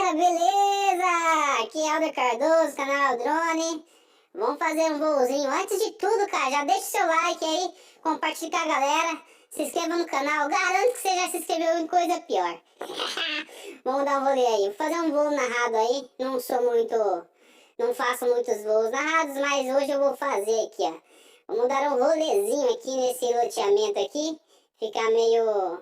galera, beleza? Aqui é Alder Cardoso, canal Drone. Vamos fazer um voozinho. Antes de tudo, cara, já deixa o seu like aí, compartilha com a galera, se inscreva no canal. Garanto que você já se inscreveu em coisa pior. Vamos dar um rolê aí. Vou fazer um voo narrado aí. Não faço muitos voos narrados, mas hoje eu vou fazer aqui, ó. Vamos dar um rolezinho aqui nesse loteamento aqui. Ficar meio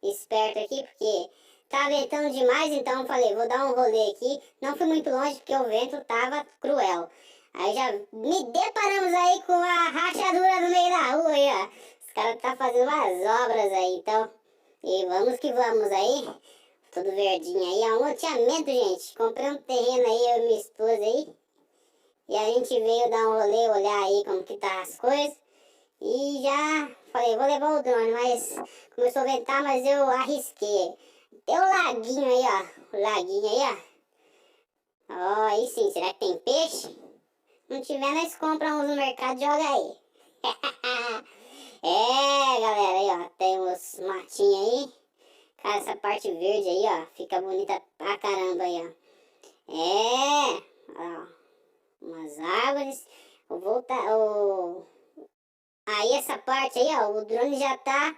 esperto aqui, porque tá ventando demais, então eu falei, vou dar um rolê aqui. Não fui muito longe, porque o vento tava cruel. Aí já me deparamos aí com a rachadura no meio da rua aí, ó. Os caras tá fazendo umas obras aí, então. E vamos que vamos aí. Tudo verdinho aí, é um loteamento, gente. Comprei um terreno aí, eu e minha esposa aí. E a gente veio dar um rolê, olhar aí como que tá as coisas. E já falei, vou levar o drone, mas começou a ventar, mas eu arrisquei. Tem o laguinho aí, ó. O laguinho aí, ó. Ó, aí sim, será que tem peixe? Não tiver, nós compramos no mercado e joga aí. É, galera, aí, ó. Tem uns matinhos aí. Cara, essa parte verde aí, ó. Fica bonita pra caramba aí, ó. É, ó. Umas árvores. Eu vou voltar, aí essa parte aí, ó, o drone já tá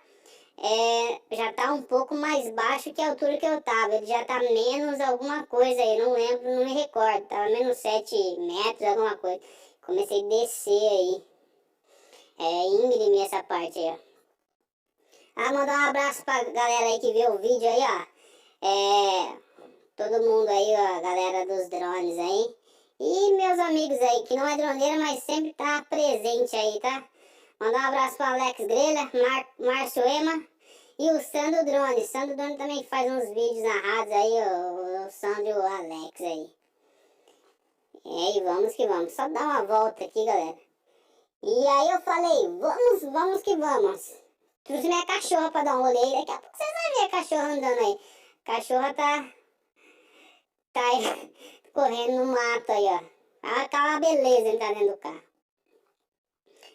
um pouco mais baixo que a altura que eu tava. Ele já tá menos alguma coisa aí, não lembro, não me recordo. Tava menos 7 metros, alguma coisa. Comecei a descer aí. É íngreme essa parte aí, ó. Ah, mandar um abraço pra galera aí que vê o vídeo aí, ó. Todo mundo aí, ó, a galera dos drones aí. E meus amigos aí, que não é droneiro, mas sempre tá presente aí, tá? Mandar um abraço pro Alex Grelha, Márcio Ema e o Sandro Drone. Sandro Drone também faz uns vídeos narrados aí, o Sandro e o Alex aí. E vamos que vamos. Só dar uma volta aqui, galera. E aí eu falei, vamos que vamos. Trouxe minha cachorra pra dar um rolê. Daqui a pouco vocês vão ver a cachorra andando aí. A cachorra tá aí, correndo no mato aí, ó. Tá uma beleza entrar dentro do carro.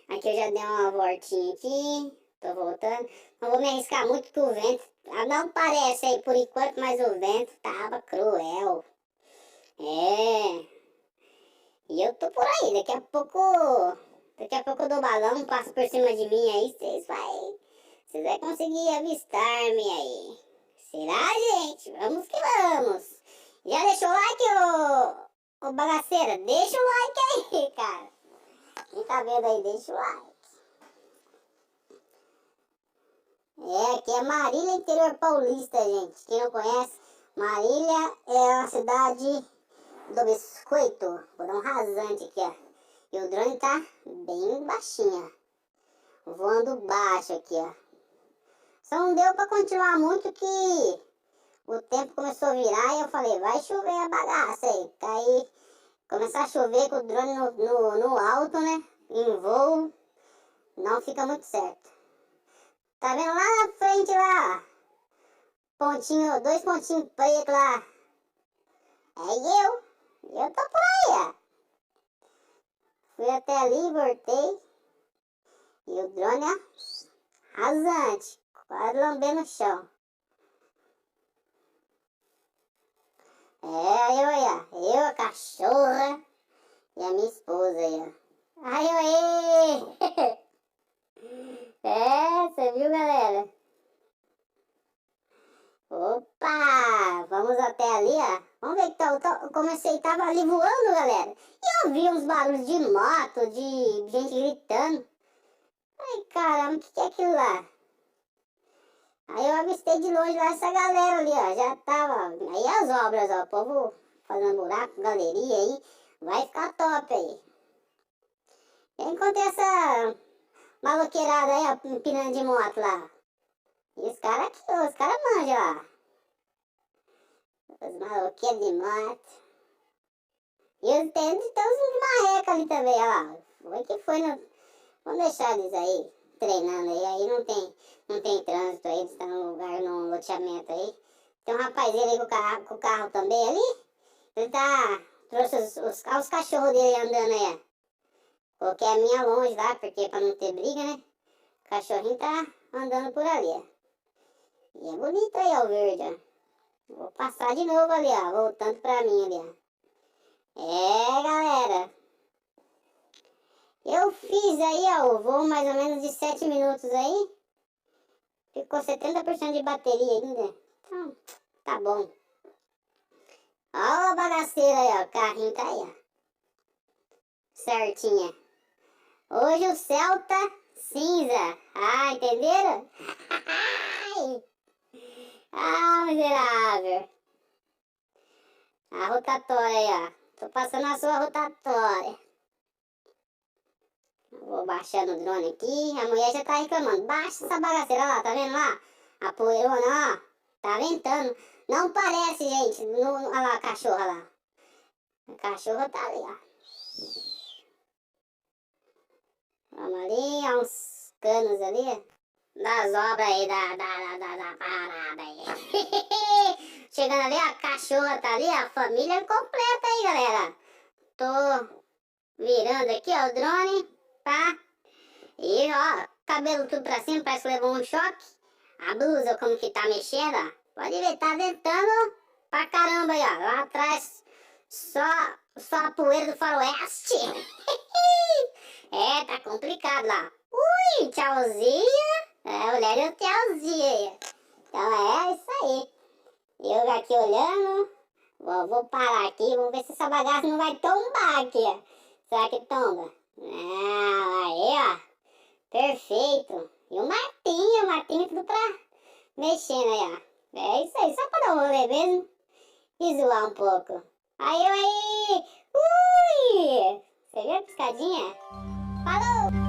Aqui eu já dei uma voltinha aqui. Tô voltando. Não vou me arriscar muito que o vento. Não parece aí por enquanto, mas o vento tava cruel. É. E eu tô por aí. Daqui a pouco eu dou balão, passo por cima de mim aí. Vocês vão conseguir avistar-me aí. Será, gente? Vamos que vamos. Já deixou o like, ô bagaceira? Deixa o like aí, cara. Quem tá vendo aí, deixa o like. Aqui é Marília, interior paulista, gente. Quem não conhece, Marília é a cidade do biscoito. Vou dar um rasante aqui, ó. E o drone tá bem baixinho, ó. Voando baixo aqui, ó. Só não deu pra continuar muito que o tempo começou a virar e eu falei, vai chover a bagaça aí. Aí, começar a chover com o drone no alto, né? Em voo, não fica muito certo. Tá vendo lá na frente lá? Pontinho, 2 pontinhos pretos lá. Eu tô por aí, ó. Fui até ali, voltei. E o drone, ó, rasante, quase lambendo o chão. Eu, a cachorra e a minha esposa aí, ó. Aí. Você viu, galera? Opa! Vamos até ali, ó. Vamos ver que eu comecei, tava ali voando, galera. E eu vi uns barulhos de moto, de gente gritando. Ai, caramba, o que é aquilo lá? Aí eu avistei de longe lá essa galera ali, ó. Já tava. Aí as obras, ó. O povo fazendo buraco, galeria aí. Vai ficar top aí. Eu encontrei essa maloqueirada aí, ó, empinando de moto lá. E os caras manjam lá. Os maloqueiros de moto. E tem uns de marreca ali também, ó lá. Foi que foi, vamos deixar eles aí, treinando aí. Aí não tem trânsito aí, eles estão no lugar, no loteamento aí. Tem um rapazinho aí com o carro também ali. Ele trouxe os cachorros dele andando aí, ó. Coloquei a minha longe lá, porque pra não ter briga, né? O cachorrinho tá andando por ali, ó. E é bonito aí, ó, o verde, ó. Vou passar de novo ali, ó. Voltando pra mim ali, ó. Galera. Eu fiz aí, ó, o voo mais ou menos de 7 minutos aí. Ficou 70% de bateria ainda. Então, tá bom. Ó a bagaceira aí, ó. O carrinho tá aí, ó. Certinha. Hoje o céu tá cinza. Ah, entenderam? Ah, miserável. A rotatória aí, ó. Tô passando a sua rotatória. Vou baixando o drone aqui. A mulher já tá reclamando. Baixa essa bagaceira lá, tá vendo lá? A poeirona, ó. Tá ventando. Não parece, gente. Olha lá a cachorra lá. A cachorra tá ali, ó. Vamos ali, ó, uns canos ali. Das obras aí, da parada aí. Chegando ali, a cachorra tá ali, a família completa aí, galera. Tô virando aqui, ó, o drone, pá. E, ó, cabelo tudo pra cima, parece que levou um choque. A blusa como que tá mexendo, ó. Pode ver, tá ventando pra caramba aí, ó. Lá atrás, só a poeira do faroeste. Tá complicado lá. Ui, tchauzinho. Olha o tchauzinho aí. Então é isso aí. Eu aqui olhando. Vou parar aqui, vamos ver se essa bagaça não vai tombar aqui, ó. Será que tomba? Não, aí, ó. Perfeito. E o Martinho tudo pra mexendo aí, ó. É isso aí, só pra dar um rolê mesmo. E zoar um pouco. Aí. Ui! Você viu a piscadinha? Falou!